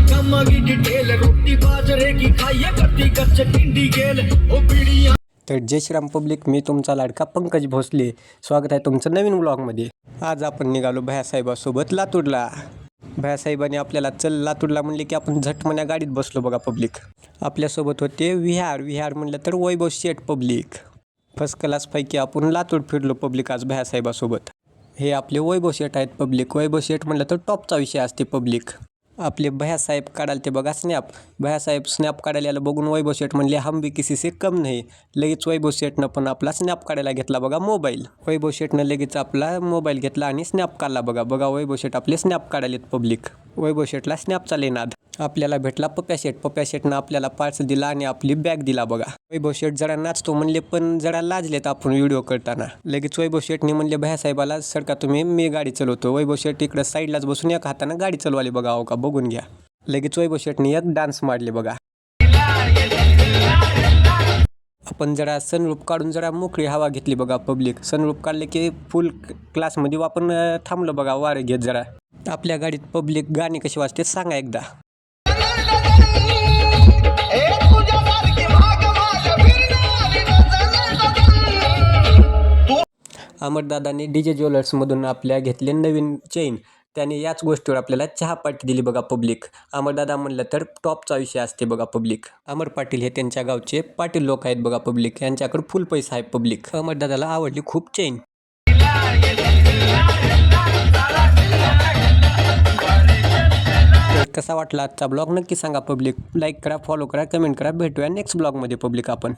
कमागी detail रोटी बाजरे की खाइए करती कच्चे टिंडी गेल ओ पीड़ियां। तर जय श्रीराम पब्लिक, मी तुमचा लाडका पंकज भोसले. स्वागत आहे तुमचं नवीन ब्लॉगमध्ये. आज आपण निघालो भैयासाहेबासोबत लातूरला. भैयासाहेबांनी आपल्याला चल लातूरला म्हणले की आपण झटमन्या गाडीत बसलो बघा पब्लिक. आपल्यासोबत होते विहार म्हणलं तर वैभव शेठ पब्लिक. फर्स्ट क्लासपैकी आपण लातूर फिरलो पब्लिक आज भैयासाहेबासोबत. हे आपले वैभव शेठ आहेत पब्लिक. वैभव शेठ म्हणलं तर टॉपचा विषय असते पब्लिक. आपले भैयासाहेब काढाल ते बघा स्नॅप. भैयासाहेब स्नॅप काढायला बघून वैभव शेठ म्हणले हम भी किसी से कम नाही. लगेच वैभव शेठनं पण आपला स्नॅप काढायला घेतला बघा मोबाईल. वैभव शेठनं लगेच आपला मोबाईल घेतला आणि स्नॅप काढला बघा वैभव शेठ आपले स्नॅप काढालेत पब्लिक. वैभव शेठला स्नॅपचा नाद. आपल्याला भेटला पप्प्या शेठनं आपल्याला पार्सल दिला आणि आपली बॅग दिला बघा. वैभव शेठ जरा नाचतो म्हणले पण जरा लाजलेत आपण व्हिडिओ करताना. लगेच वैभव शेठने म्हणले भैयासाहेबाला सरका तुम्ही, मी गाडी चालवतो. वैभव शेठ इकडं साईडलाच बसून एका हातानं गाडी चालवाली बघा. हो का बघून घ्या. लगेच वैभव शेठने एक डान्स मारले बघा. आपण जरा सनरूफ काढून जरा मोकळी हवा घेतली बघा पब्लिक. सनरूफ काढले की फुल क्लासमध्ये आपण थांबलो बघा वारे घेत जरा. आपल्या गाडीत पब्लिक गाणी कशी वाजते सांगा एकदा. अमरदादाने डीजे ज्वेलर्समधून आपल्या घेतले नवीन चेन. त्याने याच गोष्टीवर आपल्याला चहा पार्टी दिली बघा पब्लिक. अमरदादा म्हणलं तर टॉपचा विषय असते बघा पब्लिक. अमर पाटील हे त्यांच्या गावचे पाटील लोक आहेत बघा पब्लिक. यांच्याकडे फुल पैसा आहे पब्लिक. अमरदादाला आवडली खूप चेन. कसा वाटला आजचा ब्लॉग नक्की सांगा पब्लिक. लाईक करा, फॉलो करा, कमेंट करा. भेटूया नेक्स्ट ब्लॉगमध्ये पब्लिक आपण.